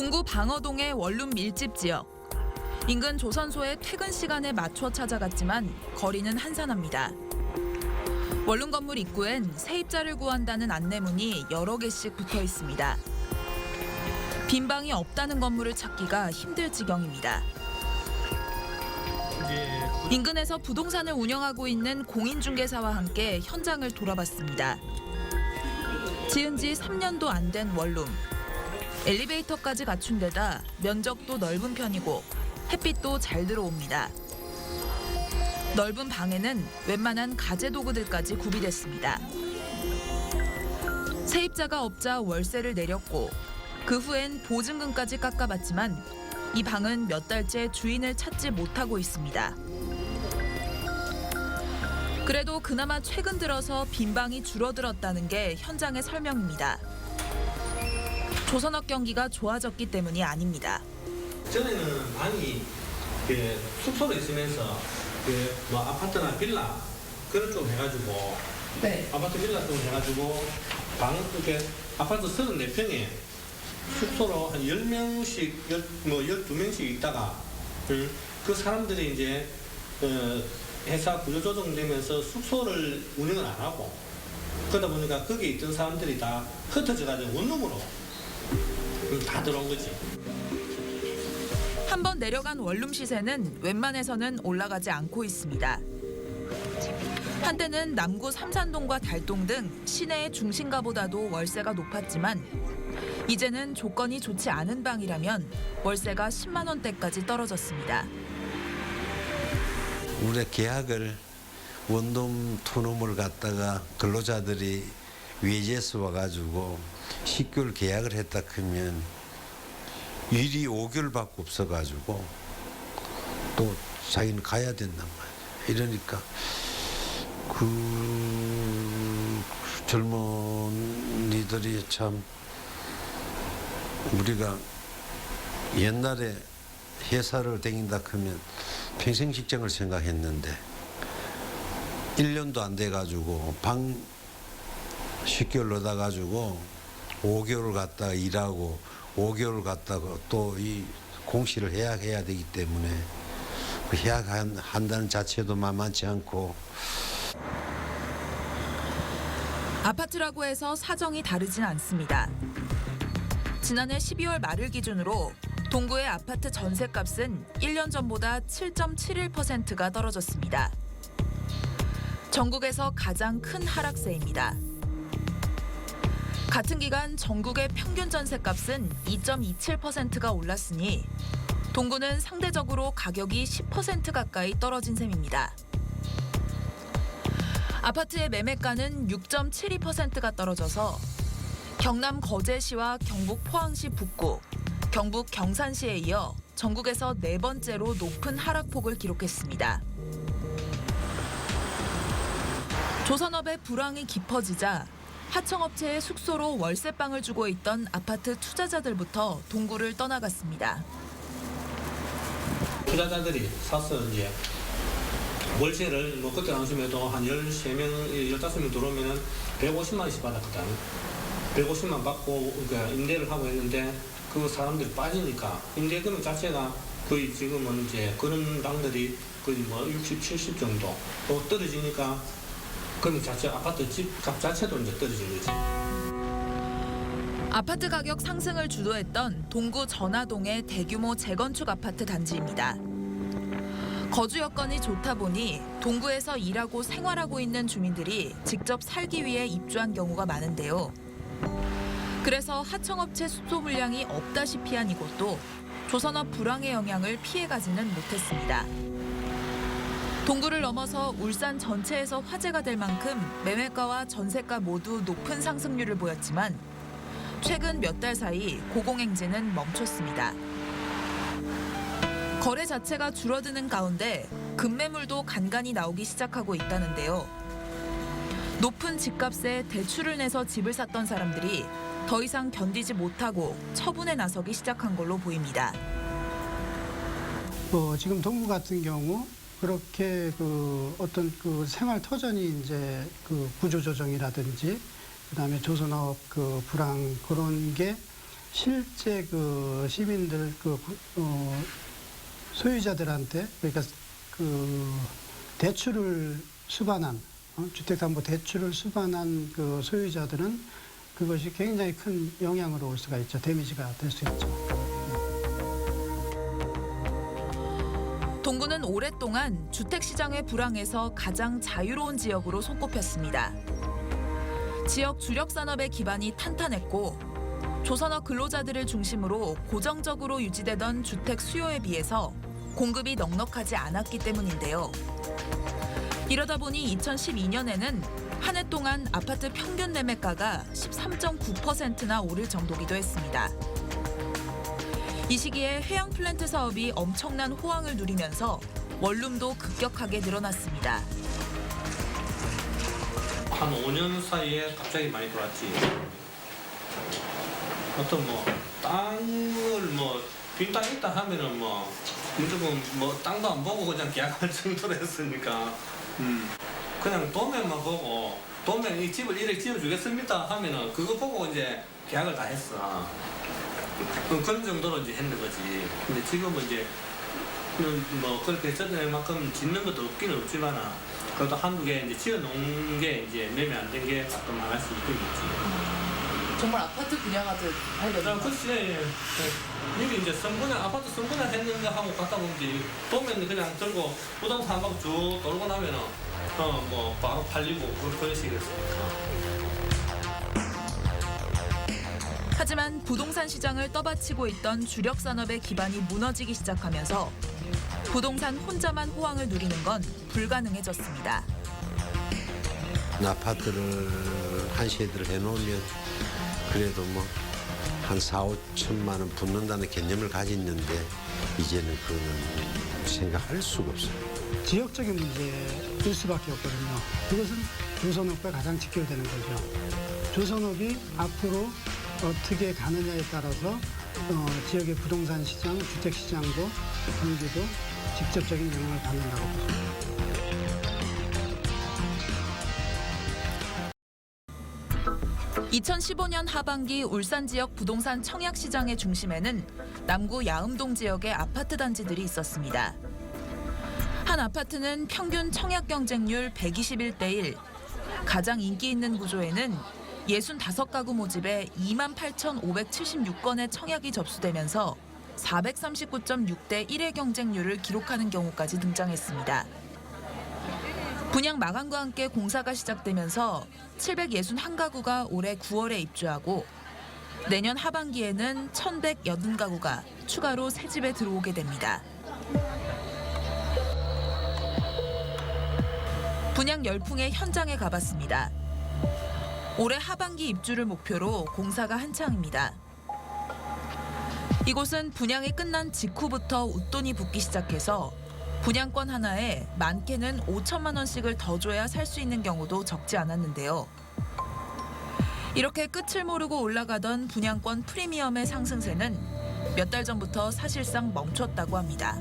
동구 방어동의 원룸 밀집 지역. 인근 조선소의 퇴근 시간에 맞춰 찾아갔지만 거리는 한산합니다. 원룸 건물 입구엔 세입자를 구한다는 안내문이 여러 개씩 붙어 있습니다. 빈 방이 없다는 건물을 찾기가 힘들 지경입니다. 인근에서 부동산을 운영하고 있는 공인중개사와 함께 현장을 돌아봤습니다. 지은 지 3년도 안 된 원룸. 엘리베이터까지 갖춘 데다 면적도 넓은 편이고 햇빛도 잘 들어옵니다. 넓은 방에는 웬만한 가재 도구들까지 구비됐습니다. 세입자가 없자 월세를 내렸고 그 후엔 보증금까지 깎아봤지만 이 방은 몇 달째 주인을 찾지 못하고 있습니다. 그래도 그나마 최근 들어서 빈 방이 줄어들었다는 게 현장의 설명입니다. 조선업 경기가 좋아졌기 때문이 아닙니다. 전에는 방이 숙소로 있으면서 아파트나 빌라 그런 쪽 해가지고 아파트 빌라 쪽 해가지고 방 이렇게 아파트 34평에 숙소로 한 10명씩 12명씩 있다가 그 사람들이 이제 회사 구조조정되면서 숙소를 운영을 안 하고 그러다 보니까 거기에 있던 사람들이 다 흩어져가지고 원룸으로 다 들어온 거지. 한 번 내려간 원룸 시세는 웬만해서는 올라가지 않고 있습니다. 한때는 남구 삼산동과 달동 등 시내의 중심가보다도 월세가 높았지만 이제는 조건이 좋지 않은 방이라면 월세가 10만 원대까지 떨어졌습니다. 우리 계약을 원룸 투룸을 갖다가 근로자들이 외지에서 와가지고 10개월 계약을 했다 크면 일이 5개월밖에 없어가지고 또 자기는 가야 된단 말이야. 이러니까 그 젊은이들이 참 우리가 옛날에 회사를 다닌다 하면 평생 직장을 생각했는데 1년도 안 돼가지고 방 10개월 넣어다 가지고 5개월 갔다가 일하고 5개월 갔다가 또 이 공시를 해야 되기 때문에 해야 한다는 자체도 만만치 않고. 아파트라고 해서 사정이 다르진 않습니다. 지난해 12월 말을 기준으로 동구의 아파트 전셋값은 1년 전보다 7.71%가 떨어졌습니다. 전국에서 가장 큰 하락세입니다. 같은 기간 전국의 평균 전셋값은 2.27%가 올랐으니 동구는 상대적으로 가격이 10% 가까이 떨어진 셈입니다. 아파트의 매매가는 6.72%가 떨어져서 경남 거제시와 경북 포항시 북구, 경북 경산시에 이어 전국에서 4번째로 높은 하락폭을 기록했습니다. 조선업의 불황이 깊어지자 하청업체의 숙소로 월세방을 주고 있던 아파트 투자자들부터 동구를 떠나갔습니다. 투자자들이 사서 이제 월세를 그때 당시에도 한 13명, 15명 들어오면은 150만 원씩 받았거든. 150만 받고 임대를 하고 했는데 그 사람들이 빠지니까 임대 금액 자체가 거의 지금은 이제 그런 방들이 거의 60, 70 정도 또 떨어지니까 금액 자체 아파트 집값 자체도 이제 떨어진 거지. 아파트 가격 상승을 주도했던 동구 전화동의 대규모 재건축 아파트 단지입니다. 거주 여건이 좋다 보니 동구에서 일하고 생활하고 있는 주민들이 직접 살기 위해 입주한 경우가 많은데요. 그래서 하청업체 숙소 물량이 없다시피 한 이곳도 조선업 불황의 영향을 피해가지는 못했습니다. 동구를 넘어서 울산 전체에서 화제가 될 만큼 매매가와 전세가 모두 높은 상승률을 보였지만 최근 몇 달 사이 고공행진은 멈췄습니다. 거래 자체가 줄어드는 가운데 급매물도 간간히 나오기 시작하고 있다는데요. 높은 집값에 대출을 내서 집을 샀던 사람들이 더 이상 견디지 못하고 처분에 나서기 시작한 걸로 보입니다. 지금 동구 같은 경우 그렇게 어떤 생활 터전이 이제 구조조정이라든지 그다음에 조선업 불황 그런 게 실제 그 시민들 소유자들한테 그러니까 그 대출을 수반한 주택담보대출을 수반한 그 소유자들은 그것이 굉장히 큰 영향으로 올 수가 있죠. 데미지가 될 수 있죠. 동구는 오랫동안 주택시장의 불황에서 가장 자유로운 지역으로 손꼽혔습니다. 지역 주력 산업의 기반이 탄탄했고 조선업 근로자들을 중심으로 고정적으로 유지되던 주택 수요에 비해서 공급이 넉넉하지 않았기 때문인데요. 이러다 보니 2012년에는 한 해 동안 아파트 평균 매매가가 13.9%나 오를 정도기도 했습니다. 이 시기에 해양 플랜트 사업이 엄청난 호황을 누리면서 원룸도 급격하게 늘어났습니다. 한 5년 사이에 갑자기 많이 들어왔지. 어떤 뭐 땅을 뭐 빈 땅 있다 하면은 뭐 무조건 뭐 땅도 안 보고 그냥 계약할 정도로 했으니까 그냥 도면만 보고 도면 이 집을 이렇게 지어주겠습니다 하면은 그거 보고 이제 계약을 다 했어. 그런 정도로 이제 했는 거지. 근데 지금은 이제 뭐 그렇게 저들 만큼 짓는 것도 없기는 없지만 그래도 한두 개 이제 지어놓은 게 이제 매매 안 된 게 가끔 하나씩 있긴 있지. 정말 아파트 분양하듯 하려고. 그렇지. 이게 이제 아파트 선분양 했는 거 하고 갖다 보면 보면 그냥 들고 부동산 한 바퀴 쭉 돌고 나면은 뭐 바로 팔리고 그런 식이었으니까. 하지만 부동산 시장을 떠받치고 있던 주력 산업의 기반이 무너지기 시작하면서 부동산 혼자만 호황을 누리는 건 불가능해졌습니다. 아파트를 한 세대를 해놓으면 그래도 뭐 한 4, 5천만 원 붙는다는 개념을 가졌는데 이제는 그거는 생각할 수가 없어요. 지역적인 문제일 수밖에 없거든요. 그것은 조선업과 가장 직결되는 거죠. 조선업이 앞으로 어떻게 가느냐에 따라서 지역의 부동산 시장, 주택 시장도 경기도 직접적인 영향을 받는다고 보죠. (2015년) 하반기 울산 지역 부동산 청약 시장의 중심에는 남구 야음동 지역의 아파트 단지들이 있었습니다. 한 아파트는 평균 청약 경쟁률 121대 1, 가장 인기 있는 구조에는 65가구 모집에 28,576건의 청약이 접수되면서 439.6대 1의 경쟁률을 기록하는 경우까지 등장했습니다. 분양 마감과 함께 공사가 시작되면서 761가구가 올해 9월에 입주하고 내년 하반기에는 1,180가구가 추가로 새 집에 들어오게 됩니다. 분양 열풍의 현장에 가봤습니다. 올해 하반기 입주를 목표로 공사가 한창입니다. 이곳은 분양이 끝난 직후부터 웃돈이 붙기 시작해서 분양권 하나에 많게는 5천만 원씩을 더 줘야 살 수 있는 경우도 적지 않았는데요. 이렇게 끝을 모르고 올라가던 분양권 프리미엄의 상승세는 몇 달 전부터 사실상 멈췄다고 합니다.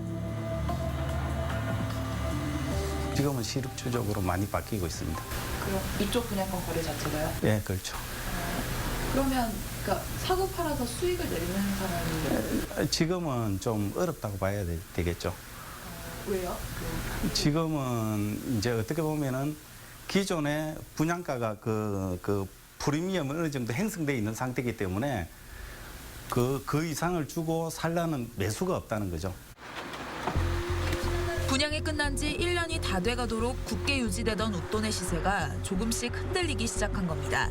지금은 실업주적으로 많이 바뀌고 있습니다. 그럼 이쪽 분양권 거래 자체가요? 예, 그렇죠. 그러면 그러니까 사고 팔아서 수익을 내리는 사람이 지금은 좀 어렵다고 봐야 되겠죠. 왜요? 지금은 이제 어떻게 보면은 기존에 분양가가 그 프리미엄은 어느 정도 형성되어 있는 상태이기 때문에 그 이상을 주고 살라는 매수가 없다는 거죠. 분양이 끝난 지 1년이 다 돼가도록 굳게 유지되던 웃돈의 시세가 조금씩 흔들리기 시작한 겁니다.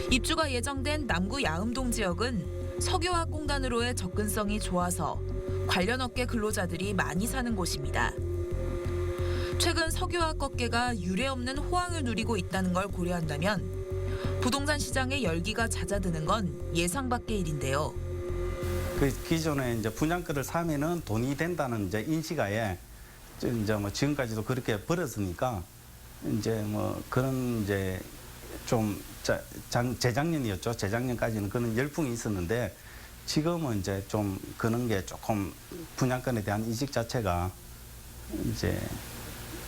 입주가 예정된 남구 야음동 지역은 석유화학 공단으로의 접근성이 좋아서 관련 업계 근로자들이 많이 사는 곳입니다. 최근 석유화학 업계가 유례없는 호황을 누리고 있다는 걸 고려한다면 부동산 시장의 열기가 잦아드는 건 예상 밖의 일인데요. 그 기존에 이제 분양권을 사면은 돈이 된다는 이제 인식하에 이제 뭐 지금까지도 그렇게 벌었으니까 이제 뭐 그런 이제 좀 재작년이었죠. 재작년까지는 그런 열풍이 있었는데 지금은 이제 좀 그런 게 조금 분양권에 대한 인식 자체가 이제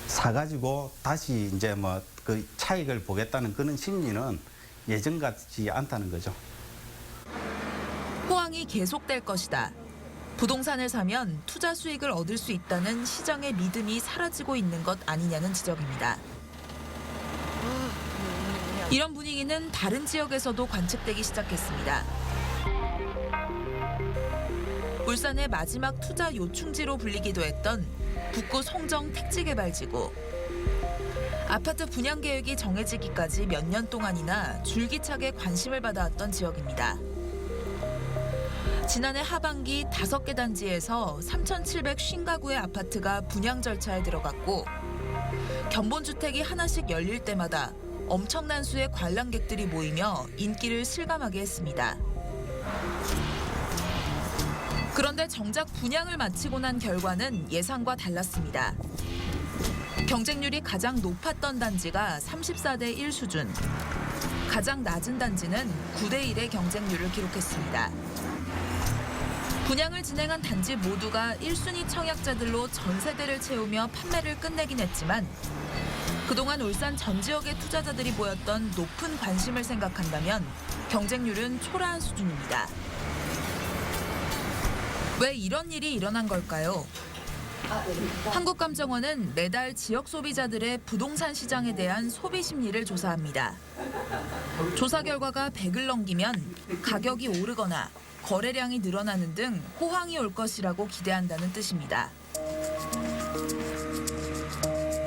사가지고 다시 이제 뭐 그 차익을 보겠다는 그런 심리는 예전 같지 않다는 거죠. 계속될 것이다. 부동산을 사면 투자 수익을 얻을 수 있다는 시장의 믿음이 사라지고 있는 것 아니냐는 지적입니다. 이런 분위기는 다른 지역에서도 관측되기 시작했습니다. 울산의 마지막 투자 요충지로 불리기도 했던 북구 송정 택지개발지구. 아파트 분양 계획이 정해지기까지 몇 년 동안이나 줄기차게 관심을 받아왔던 지역입니다. 지난해 하반기 5개 단지에서 3,750가구의 아파트가 분양 절차에 들어갔고 견본주택이 하나씩 열릴 때마다 엄청난 수의 관람객들이 모이며 인기를 실감하게 했습니다. 그런데 정작 분양을 마치고 난 결과는 예상과 달랐습니다. 경쟁률이 가장 높았던 단지가 34대 1 수준, 가장 낮은 단지는 9대 1의 경쟁률을 기록했습니다. 분양을 진행한 단지 모두가 1순위 청약자들로 전 세대를 채우며 판매를 끝내긴 했지만 그동안 울산 전 지역의 투자자들이 보였던 높은 관심을 생각한다면 경쟁률은 초라한 수준입니다. 왜 이런 일이 일어난 걸까요? 한국감정원은 매달 지역 소비자들의 부동산 시장에 대한 소비 심리를 조사합니다. 조사 결과가 100을 넘기면 가격이 오르거나 거래량이 늘어나는 등 호황이 올 것이라고 기대한다는 뜻입니다.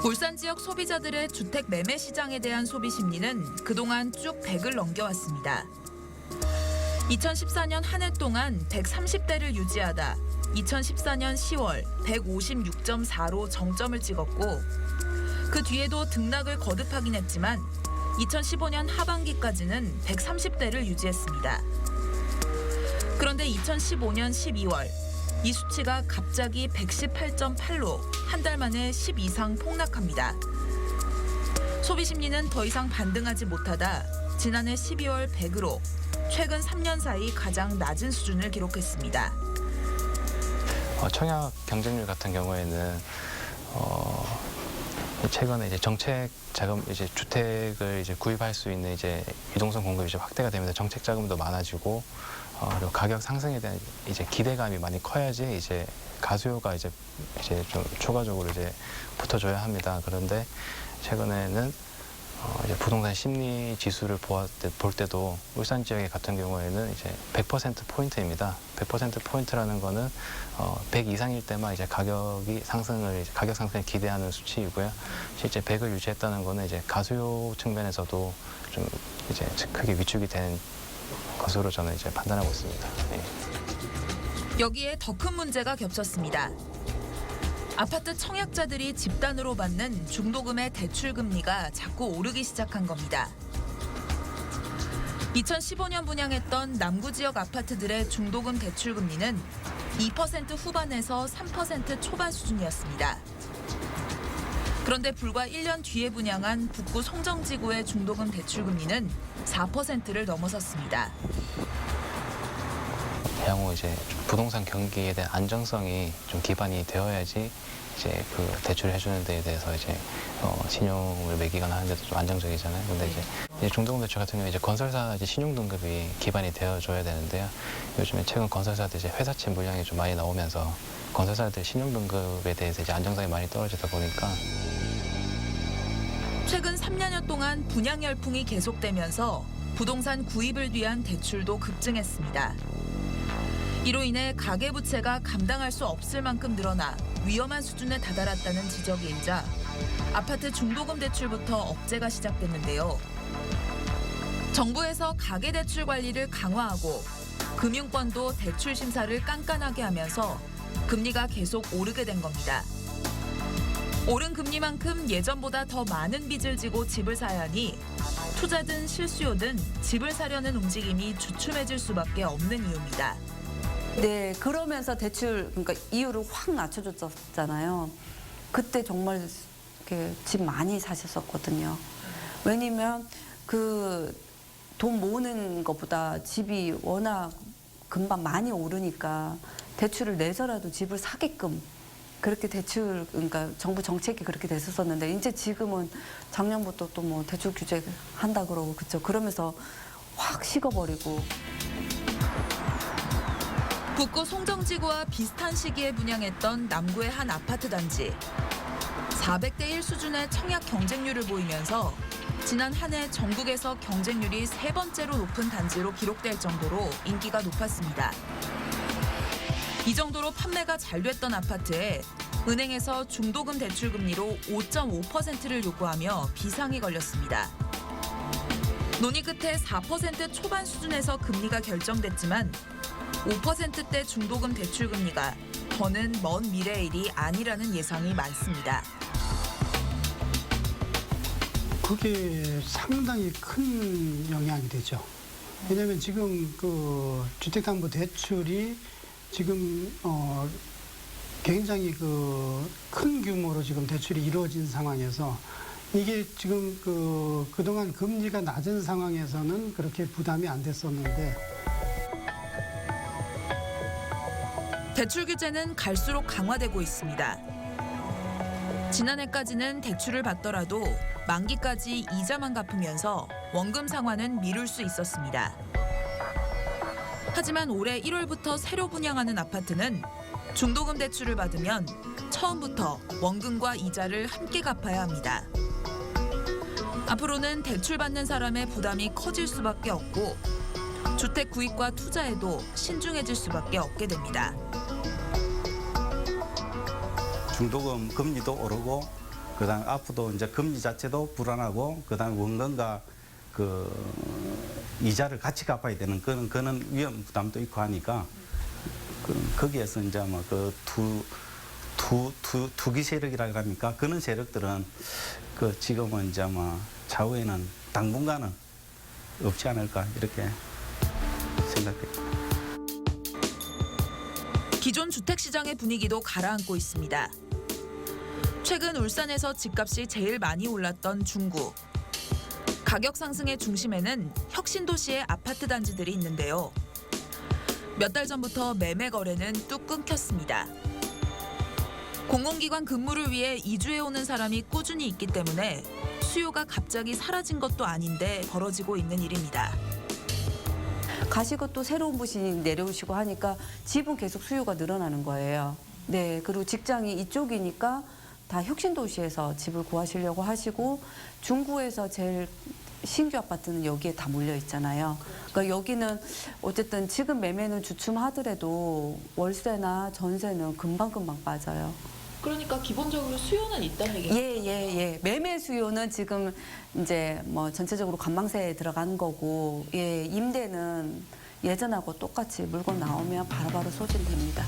울산 지역 소비자들의 주택 매매 시장에 대한 소비 심리는 그동안 쭉 100을 넘겨왔습니다. 2014년 한 해 동안 130대를 유지하다 2014년 10월 156.4로 정점을 찍었고 그 뒤에도 등락을 거듭하긴 했지만 2015년 하반기까지는 130대를 유지했습니다. 그런데 2015년 12월 이 수치가 갑자기 118.8로 한 달 만에 10 이상 폭락합니다. 소비 심리는 더 이상 반등하지 못하다 지난해 12월 100으로 최근 3년 사이 가장 낮은 수준을 기록했습니다. 청약 경쟁률 같은 경우에는 최근에 이제 정책 자금 이제 주택을 이제 구입할 수 있는 이제 유동성 공급이 이제 확대가 되면서 정책 자금도 많아지고 그리고 가격 상승에 대한 이제 기대감이 많이 커야지 이제 가수요가 이제 좀 추가적으로 이제 붙어줘야 합니다. 그런데 최근에는 이제 부동산 심리 지수를 볼 때도 울산 지역 같은 경우에는 이제 100% 포인트입니다. 100% 포인트라는 거는 100 이상일 때만 이제 가격 상승을 기대하는 수치이고요. 실제 100을 유지했다는 거는 이제 가수요 측면에서도 좀 이제 크게 위축이 된 것으로 저는 이제 판단하고 있습니다. 네. 여기에 더 큰 문제가 겹쳤습니다. 아파트 청약자들이 집단으로 받는 중도금의 대출 금리가 자꾸 오르기 시작한 겁니다. 2015년 분양했던 남구 지역 아파트들의 중도금 대출 금리는 2% 후반에서 3% 초반 수준이었습니다. 그런데 불과 1년 뒤에 분양한 북구 송정지구의 중도금 대출 금리는 4%를 넘어섰습니다. 향후 이제 부동산 경기에 대한 안정성이 좀 기반이 되어야지 이제 그 대출을 해주는 데에 대해서 이제 신용을 매기거나 하는데도 좀 안정적이잖아요. 근데 이제 중도금 대출 같은 경우에 이제 건설사 이제 신용 등급이 기반이 되어줘야 되는데요. 요즘에 최근 건설사들 이제 회사채 물량이 좀 많이 나오면서 건설사들 신용 등급에 대해서 이제 안정성이 많이 떨어지다 보니까 최근 3년여 동안 분양 열풍이 계속되면서 부동산 구입을 위한 대출도 급증했습니다. 이로 인해 가계부채가 감당할 수 없을 만큼 늘어나 위험한 수준에 다다랐다는 지적이 일자 아파트 중도금 대출부터 억제가 시작됐는데요. 정부에서 가계대출 관리를 강화하고 금융권도 대출 심사를 깐깐하게 하면서 금리가 계속 오르게 된 겁니다. 오른 금리만큼 예전보다 더 많은 빚을 지고 집을 사야 하니 투자든 실수요든 집을 사려는 움직임이 주춤해질 수밖에 없는 이유입니다. 네, 그러면서 대출 그러니까 이율을 확 낮춰줬잖아요. 그때 정말 이렇게 집 많이 사셨었거든요. 왜냐면 그 돈 모으는 것보다 집이 워낙 금방 많이 오르니까 대출을 내서라도 집을 사게끔 그렇게 대출 그러니까 정부 정책이 그렇게 됐었었는데 이제 지금은 작년부터 또 뭐 대출 규제 한다 그러고 그쵸. 그러면서 확 식어버리고. 북구 송정지구와 비슷한 시기에 분양했던 남구의 한 아파트 단지. 400대 1 수준의 청약 경쟁률을 보이면서 지난 한 해 전국에서 경쟁률이 3번째로 높은 단지로 기록될 정도로 인기가 높았습니다. 이 정도로 판매가 잘 됐던 아파트에 은행에서 중도금 대출 금리로 5.5%를 요구하며 비상이 걸렸습니다. 논의 끝에 4% 초반 수준에서 금리가 결정됐지만 5%대 중도금 대출 금리가 더는 먼 미래의 일이 아니라는 예상이 많습니다. 그게 상당히 큰 영향이 되죠. 왜냐하면 지금 그 주택담보대출이 지금 굉장히 큰 규모로 지금 대출이 이루어진 상황에서 이게 지금 그동안 금리가 낮은 상황에서는 그렇게 부담이 안 됐었는데 대출 규제는 갈수록 강화되고 있습니다. 지난해까지는 대출을 받더라도 만기까지 이자만 갚으면서 원금 상환은 미룰 수 있었습니다. 하지만 올해 1월부터 새로 분양하는 아파트는 중도금 대출을 받으면 처음부터 원금과 이자를 함께 갚아야 합니다. 앞으로는 대출 받는 사람의 부담이 커질 수밖에 없고 주택 구입과 투자에도 신중해질 수밖에 없게 됩니다. 중도금 금리도 오르고 그다음 앞으로 이제 금리 자체도 불안하고 그다음 원금과 이자를 같이 갚아야 되는 그런 위험 부담도 있고 하니까 거기에서 이제 아마 투기 세력이라고 합니까? 그런 세력들은 지금은 이제 아마 차후에는 당분간은 없지 않을까 이렇게 생각해요. 기존 주택시장의 분위기도 가라앉고 있습니다. 최근 울산에서 집값이 제일 많이 올랐던 중구. 가격 상승의 중심에는 혁신도시의 아파트 단지들이 있는데요. 몇 달 전부터 매매 거래는 뚝 끊겼습니다. 공공기관 근무를 위해 이주해 오는 사람이 꾸준히 있기 때문에 수요가 갑자기 사라진 것도 아닌데 벌어지고 있는 일입니다. 가시고 또 새로운 분이 내려오시고 하니까 집은 계속 수요가 늘어나는 거예요. 네, 그리고 직장이 이쪽이니까 다 혁신도시에서 집을 구하시려고 하시고 중구에서 제일 신규 아파트는 여기에 다 몰려 있잖아요. 그러니까 여기는 어쨌든 지금 매매는 주춤하더라도 월세나 전세는 금방금방 빠져요. 그러니까 기본적으로 수요는 있다는 얘기죠. 예. 매매 수요는 지금 이제 뭐 전체적으로 관망세에 들어간 거고, 예, 임대는 예전하고 똑같이 물건 나오면 바로바로 소진됩니다.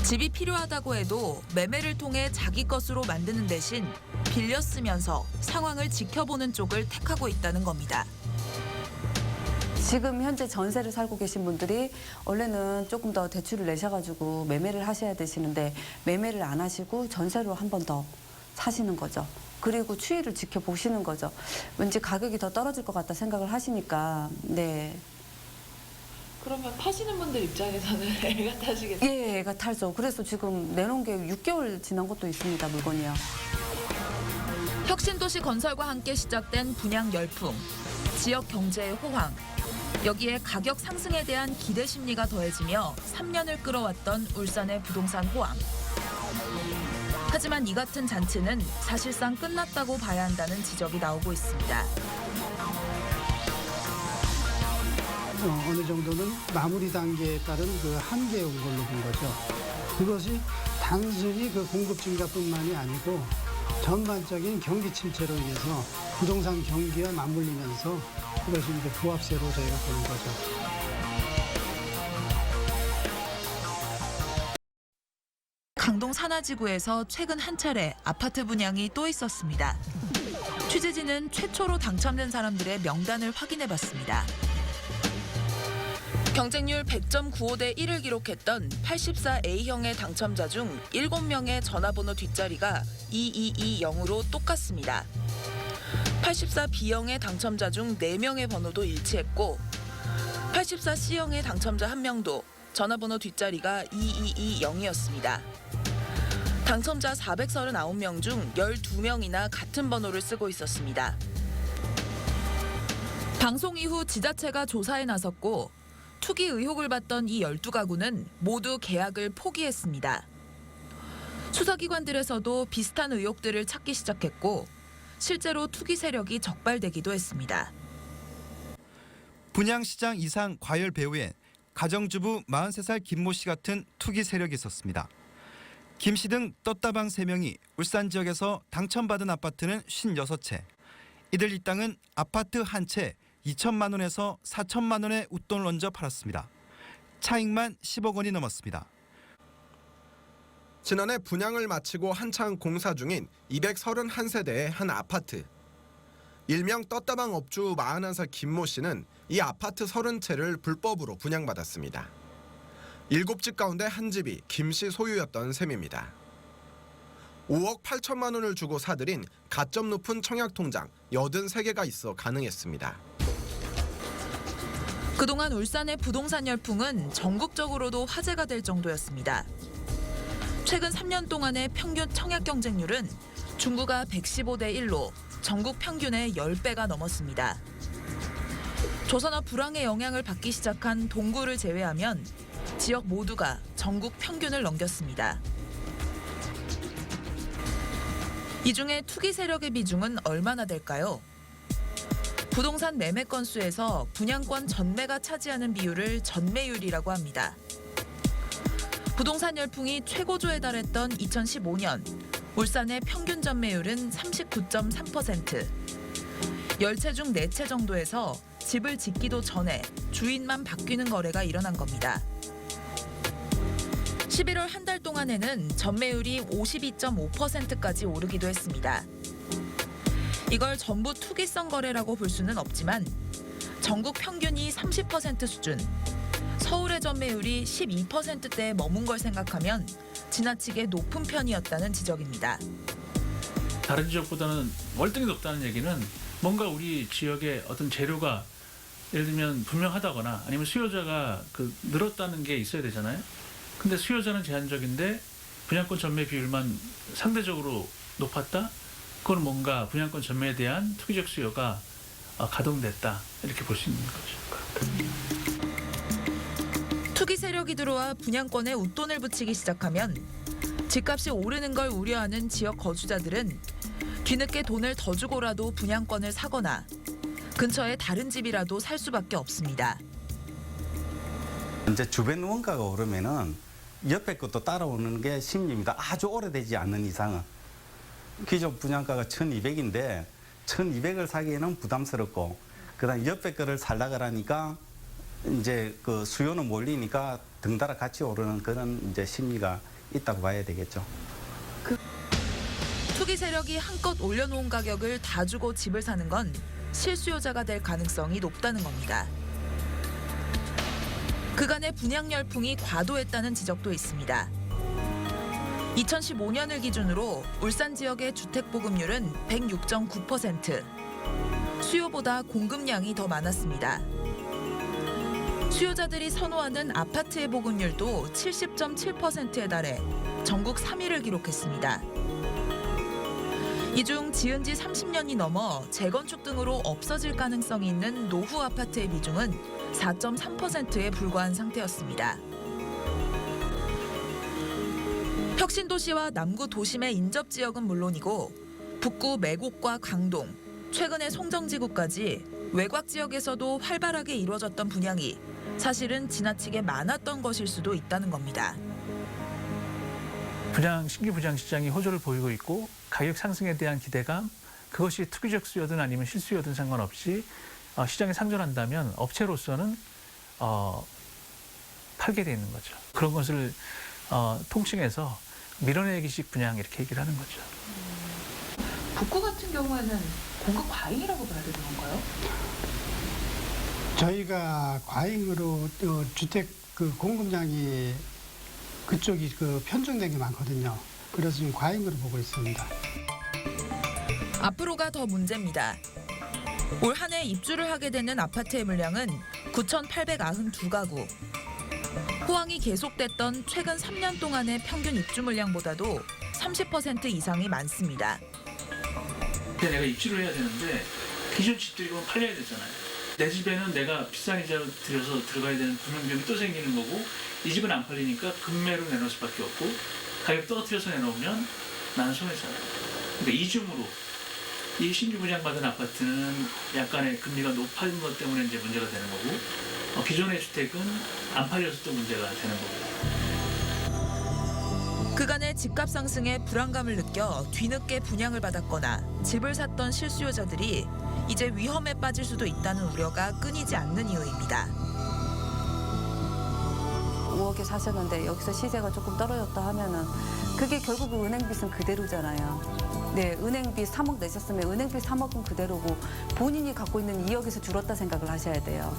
집이 필요하다고 해도 매매를 통해 자기 것으로 만드는 대신 빌려 쓰면서 상황을 지켜보는 쪽을 택하고 있다는 겁니다. 지금 현재 전세를 살고 계신 분들이 원래는 조금 더 대출을 내셔가지고 매매를 하셔야 되시는데 매매를 안 하시고 전세로 한 번 더 사시는 거죠. 그리고 추이를 지켜보시는 거죠. 왠지 가격이 더 떨어질 것 같다 생각을 하시니까, 네. 그러면 파시는 분들 입장에서는 애가 타시겠어요? 예, 애가 탈죠. 그래서 지금 내놓은 게 6개월 지난 것도 있습니다, 물건이요. 혁신도시 건설과 함께 시작된 분양 열풍, 지역 경제의 호황, 여기에 가격 상승에 대한 기대 심리가 더해지며 3년을 끌어왔던 울산의 부동산 호황. 하지만 이 같은 잔치는 사실상 끝났다고 봐야 한다는 지적이 나오고 있습니다. 어느 정도는 마무리 단계에 따른 그 한계에 온 걸로 본 거죠. 그것이 단순히 그 공급 증가뿐만이 아니고 전반적인 경기 침체로 인해서 부동산 경기와 맞물리면서 그것이 이제 부합세로 저희가 보는 거죠. 강동 산하지구에서 최근 한 차례 아파트 분양이 또 있었습니다. 취재진은 최초로 당첨된 사람들의 명단을 확인해봤습니다. 경쟁률 100.95대 1을 기록했던 84A형의 당첨자 중 7명의 전화번호 뒷자리가 2220으로 똑같습니다. 84B형의 당첨자 중 4명의 번호도 일치했고 84C형의 당첨자 1명도 전화번호 뒷자리가 2220이었습니다. 당첨자 439명 중 12명이나 같은 번호를 쓰고 있었습니다. 방송 이후 지자체가 조사에 나섰고 투기 의혹을 받던 이 12가구는 모두 계약을 포기했습니다. 수사기관들에서도 비슷한 의혹들을 찾기 시작했고 실제로 투기 세력이 적발되기도 했습니다. 분양시장 이상 과열 배후에 가정주부 43살 김모 씨 같은 투기 세력이 있었습니다. 김 씨 등 떴다방 3명이 울산 지역에서 당첨받은 아파트는 56채. 이들 이 땅은 아파트 한 채 2천만 원에서 4천만 원의 웃돈을 얹어 팔았습니다. 차익만 10억 원이 넘었습니다. 지난해 분양을 마치고 한창 공사 중인 231세대의 한 아파트. 일명 떴다방 업주 41살 김모 씨는 이 아파트 30채를 불법으로 분양받았습니다. 7집 가운데 한 집이 김 씨 소유였던 셈입니다. 5억 8천만 원을 주고 사들인 가점 높은 청약통장 83개가 있어 가능했습니다. 그동안 울산의 부동산 열풍은 전국적으로도 화제가 될 정도였습니다. 최근 3년 동안의 평균 청약 경쟁률은 중구가 115대 1로 전국 평균의 10배가 넘었습니다. 조선업 불황의 영향을 받기 시작한 동구를 제외하면 지역 모두가 전국 평균을 넘겼습니다. 이 중에 투기 세력의 비중은 얼마나 될까요? 부동산 매매 건수에서 분양권 전매가 차지하는 비율을 전매율이라고 합니다. 부동산 열풍이 최고조에 달했던 2015년 울산의 평균 전매율은 39.3%. 10채 중 4채 정도에서 집을 짓기도 전에 주인만 바뀌는 거래가 일어난 겁니다. 11월 한 달 동안에는 전매율이 52.5%까지 오르기도 했습니다. 이걸 전부 투기성 거래라고 볼 수는 없지만 전국 평균이 30% 수준, 서울의 전매율이 12%대에 머문 걸 생각하면 지나치게 높은 편이었다는 지적입니다. 다른 지역보다는 월등히 높다는 얘기는 뭔가 우리 지역의 어떤 재료가 예를 들면 분명하다거나 아니면 수요자가 늘었다는 게 있어야 되잖아요. 근데 수요자는 제한적인데 분양권 전매 비율만 상대적으로 높았다? 그건 뭔가 분양권 전매에 대한 투기적 수요가 가동됐다 이렇게 볼 수 있는 거죠. 투기 세력이 들어와 분양권에 웃돈을 붙이기 시작하면 집값이 오르는 걸 우려하는 지역 거주자들은 뒤늦게 돈을 더 주고라도 분양권을 사거나 근처에 다른 집이라도 살 수밖에 없습니다. 이제 주변 원가가 오르면은 옆에 것도 따라오는 게 심리입니다. 아주 오래되지 않는 이상은. 기존 분양가가 1,200인데 1,200을 사기에는 부담스럽고 그다음 옆에 거를 살라 그러니까 이제 그 수요는 몰리니까 등달아 같이 오르는 그런 이제 심리가 있다고 봐야 되겠죠. 투기 세력이 한껏 올려놓은 가격을 다 주고 집을 사는 건 실수요자가 될 가능성이 높다는 겁니다. 그간의 분양 열풍이 과도했다는 지적도 있습니다. 2015년을 기준으로 울산 지역의 주택 보급률은 106.9%. 수요보다 공급량이 더 많았습니다. 수요자들이 선호하는 아파트의 보급률도 70.7%에 달해 전국 3위를 기록했습니다. 이 중 지은 지 30년이 넘어 재건축 등으로 없어질 가능성이 있는 노후 아파트의 비중은 4.3%에 불과한 상태였습니다. 혁신도시와 남구 도심의 인접 지역은 물론이고 북구 매곡과 강동, 최근의 송정지구까지 외곽 지역에서도 활발하게 이루어졌던 분양이 사실은 지나치게 많았던 것일 수도 있다는 겁니다. 신규 분양 시장이 호조를 보이고 있고 가격 상승에 대한 기대감, 그것이 투기적 수요든 아니면 실수요든 상관없이 시장에 상존한다면 업체로서는 팔게 돼 있는 거죠. 그런 것을 통칭해서 밀어내기식 분양 이렇게 얘기를 하는 거죠. 북구 같은 경우에는 공급 과잉이라고 봐야 되는 건가요? 저희가 과잉으로 주택 공급량이 그쪽이 편중된 게 많거든요. 그래서 지금 과잉으로 보고 있습니다. 앞으로가 더 문제입니다. 올 한 해 입주를 하게 되는 아파트의 물량은 9,892가구. 호황이 계속됐던 최근 3년 동안의 평균 입주 물량보다도 30% 이상이 많습니다. 내가 입주를 해야 되는데 기존 집들이 팔려야 되잖아요. 내 집에는 내가 비싼 이자 들여서 들어가야 되는 금융비용이 또 생기는 거고 이 집은 안 팔리니까 금매로 내놓을 수밖에 없고 가격 떨어뜨려서 내놓으면 나는 손해잖아. 그러니까 이중으로 이 신규 분양받은 아파트는 약간의 금리가 높은 것 때문에 이제 문제가 되는 거고 기존의 주택은 안 팔려서 또 문제가 되는 거고. 그간의 집값 상승에 불안감을 느껴 뒤늦게 분양을 받았거나 집을 샀던 실수요자들이 이제 위험에 빠질 수도 있다는 우려가 끊이지 않는 이유입니다. 5억에 사셨는데 여기서 시세가 조금 떨어졌다 하면은 그게 결국 은행빚은 그대로잖아요. 네, 은행빚 3억 내셨으면 은행빚 3억은 그대로고 본인이 갖고 있는 2억에서 줄었다 생각을 하셔야 돼요.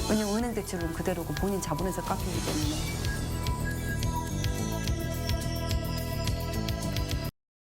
왜냐면 은행 대출은 그대로고 본인 자본에서 깎이기 때문에.